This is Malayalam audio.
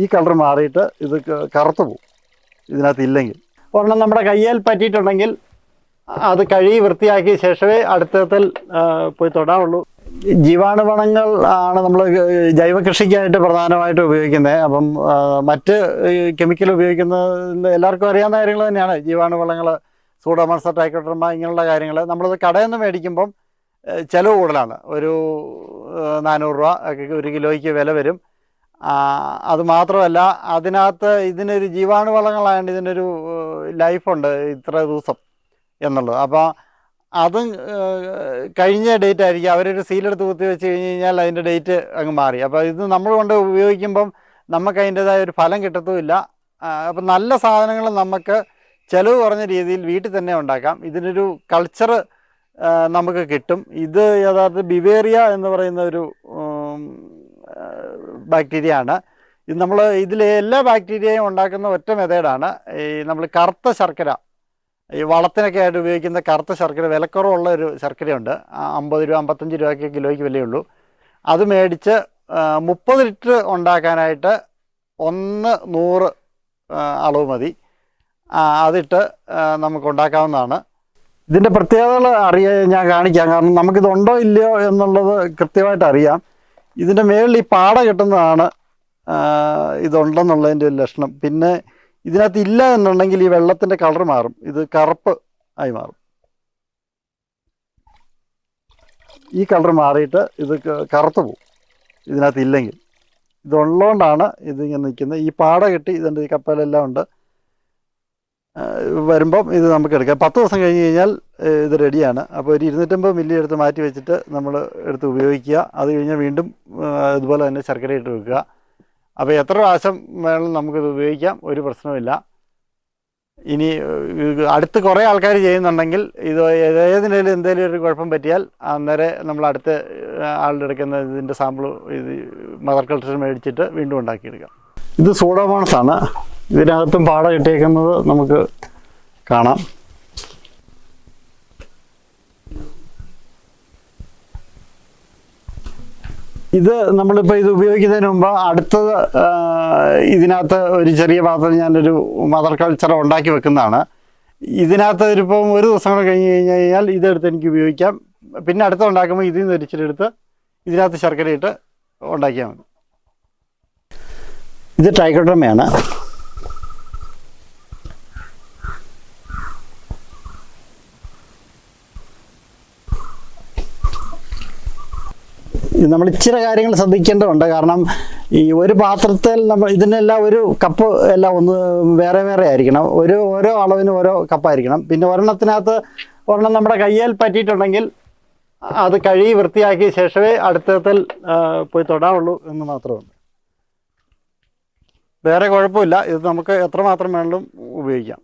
ഈ കളർ മാറിയിട്ട് ഇത് കറുത്തു പോകും ഇതിനകത്ത് ഇല്ലെങ്കിൽ. ഒരെണ്ണം നമ്മുടെ കയ്യിൽ പറ്റിയിട്ടുണ്ടെങ്കിൽ അത് കഴുകി വൃത്തിയാക്കിയ ശേഷമേ അടുത്തതിൽ പോയി തൊടാവുള്ളൂ. ജീവാണുവളങ്ങൾ ആണ് നമ്മൾ ജൈവ കൃഷിക്കായിട്ട് പ്രധാനമായിട്ട് ഉപയോഗിക്കുന്നത്. അപ്പം മറ്റ് കെമിക്കൽ ഉപയോഗിക്കുന്നത് എല്ലാവർക്കും അറിയാവുന്ന കാര്യങ്ങൾ തന്നെയാണ്. ജീവാണുവളങ്ങൾ, സൂഡോമോണസ്, ട്രൈക്കോഡെർമ ഇങ്ങനെയുള്ള കാര്യങ്ങൾ നമ്മളത് കടയിൽ നിന്ന് മേടിക്കുമ്പം ചിലവ് കൂടുതലാണ്. ഒരു 400 രൂപ ഒക്കെ ഒരു കിലോയ്ക്ക് വില വരും. അതുമാത്രമല്ല, അതിനകത്ത് ഇതിനൊരു ജീവാണുവളങ്ങളായതുകൊണ്ട് ഇതിനൊരു ലൈഫുണ്ട് ഇത്ര ദിവസം എന്നുള്ളത്. അപ്പോൾ അതും കഴിഞ്ഞ ഡേറ്റ് ആയിരിക്കും. അവരൊരു സീലെടുത്ത് കുത്തി വെച്ച് കഴിഞ്ഞ് കഴിഞ്ഞാൽ അതിൻ്റെ ഡേറ്റ് അങ്ങ് മാറി. അപ്പോൾ ഇത് നമ്മൾ കൊണ്ട് ഉപയോഗിക്കുമ്പം നമുക്ക് അതിൻ്റേതായ ഒരു ഫലം കിട്ടത്തുമില്ല. അപ്പം നല്ല സാധനങ്ങൾ നമുക്ക് ചിലവ് കുറഞ്ഞ രീതിയിൽ വീട്ടിൽ തന്നെ ഉണ്ടാക്കാം. ഇതിനൊരു കൾച്ചർ നമുക്ക് കിട്ടും. ഇത് യഥാർത്ഥ ബിവേറിയ എന്ന് പറയുന്ന ഒരു ബാക്ടീരിയ ആണ്. ഇത് നമ്മൾ ഇതിലെ എല്ലാ ബാക്ടീരിയയും ഉണ്ടാക്കുന്ന ഒറ്റ മെത്തേഡാണ്. ഈ നമ്മൾ കറുത്ത ശർക്കര, ഈ വളത്തിനൊക്കെ ആയിട്ട് ഉപയോഗിക്കുന്ന കറുത്ത ശർക്കര, വിലക്കുറവുള്ള ഒരു ശർക്കരയുണ്ട്. 50 രൂപ 55 രൂപയ്ക്ക് കിലോയ്ക്ക് വിലയുള്ളൂ. അത് മേടിച്ച് 30 ലിറ്റർ ഉണ്ടാക്കാനായിട്ട് 100 അളവ് മതി. അതിട്ട് നമുക്ക് ഉണ്ടാക്കാവുന്നതാണ്. ഇതിൻ്റെ പ്രത്യേകതകൾ ഞാൻ കാണിക്കാം. കാരണം നമുക്കിതുണ്ടോ ഇല്ലയോ എന്നുള്ളത് കൃത്യമായിട്ട് അറിയാം. ഇതിൻ്റെ മേളിൽ ഈ പാട കെട്ടുന്നതാണ് ഇതുണ്ടെന്നുള്ളതിൻ്റെ ഒരു ലക്ഷണം. പിന്നെ ഇതിനകത്ത് ഇല്ല എന്നുണ്ടെങ്കിൽ ഈ വെള്ളത്തിൻ്റെ കളർ മാറും, ഇത് കറുപ്പ് ആയി മാറും. ഈ കളർ മാറിയിട്ട് ഇത് കറുത്തു പോകും ഇതിനകത്ത് ഇല്ലെങ്കിൽ. ഇതുള്ളതുകൊണ്ടാണ് ഇതിങ്ങനെ നിൽക്കുന്നത്. ഈ പാട കെട്ടി ഇതിൻ്റെ ഈ കപ്പലെല്ലാം ഉണ്ട്. വരുമ്പം ഇത് നമുക്ക് എടുക്കാം. 10 ദിവസം കഴിഞ്ഞ് കഴിഞ്ഞാൽ ഇത് റെഡിയാണ്. അപ്പോൾ ഒരു 250 മില്ലി എടുത്ത് മാറ്റി വെച്ചിട്ട് നമ്മൾ എടുത്ത് ഉപയോഗിക്കുക. അത് കഴിഞ്ഞാൽ വീണ്ടും ഇതുപോലെ തന്നെ ശർക്കര ഇട്ട് വെക്കുക. അപ്പോൾ എത്ര പ്രാവശ്യം വേണമെങ്കിലും നമുക്കിത് ഉപയോഗിക്കാം, ഒരു പ്രശ്നമില്ല. ഇനി അടുത്ത് കുറേ ആൾക്കാർ ചെയ്യുന്നുണ്ടെങ്കിൽ ഇത് ഏതിനേലും എന്തെങ്കിലും ഒരു കുഴപ്പം പറ്റിയാൽ അന്നേരം നമ്മൾ അടുത്ത ആളുടെ എടുക്കുന്ന ഇതിൻ്റെ സാമ്പിൾ ഇത് മദർ കൾച്ചർ മേടിച്ചിട്ട് വീണ്ടും ഉണ്ടാക്കിയെടുക്കാം. ഇത് സൂഡോമോണസ് ആണ്. ഇതിനകത്തും പാട കിട്ടിയേക്കുന്നത് നമുക്ക് കാണാം. ഇത് നമ്മളിപ്പോൾ ഇത് ഉപയോഗിക്കുന്നതിന് മുമ്പ് അടുത്തത് ഇതിനകത്ത് ഒരു ചെറിയ പാത്രം ഞാനൊരു മദർ കൾച്ചർ ഉണ്ടാക്കി വെക്കുന്നതാണ്. ഇതിനകത്ത് ഇതിപ്പം ഒരു ദിവസം കൂടെ കഴിഞ്ഞ് കഴിഞ്ഞാൽ ഇതെടുത്ത് എനിക്ക് ഉപയോഗിക്കാം. പിന്നെ അടുത്ത ഉണ്ടാക്കുമ്പോൾ ഇതിൽ നിന്ന് ഒരിച്ചിട്ടെടുത്ത് ഇതിനകത്ത് ശർക്കര ഇട്ട് ഉണ്ടാക്കിയാൽ മതി. ഇത് ട്രൈക്കോഡെർമയാണ്. നമ്മൾ ഇച്ചിരി കാര്യങ്ങൾ ശ്രദ്ധിക്കേണ്ടതുണ്ട്. കാരണം ഈ ഒരു പാത്രത്തിൽ നമ്മൾ ഇതിനെല്ലാം ഒരു കപ്പ് എല്ലാം ഒന്ന് വേറെ വേറെ ആയിരിക്കണം. ഓരോ അളവിന് ഓരോ കപ്പായിരിക്കണം. പിന്നെ ഒരെണ്ണം നമ്മുടെ കയ്യിൽ പറ്റിയിട്ടുണ്ടെങ്കിൽ അത് കഴുകി വൃത്തിയാക്കിയ ശേഷമേ അടുത്തതിൽ പോയി തൊടാവുള്ളൂ എന്ന് മാത്രമുണ്ട്. വേറെ കുഴപ്പമില്ല. ഇത് നമുക്ക് എത്രമാത്രം വേണമെങ്കിലും ഉപയോഗിക്കാം.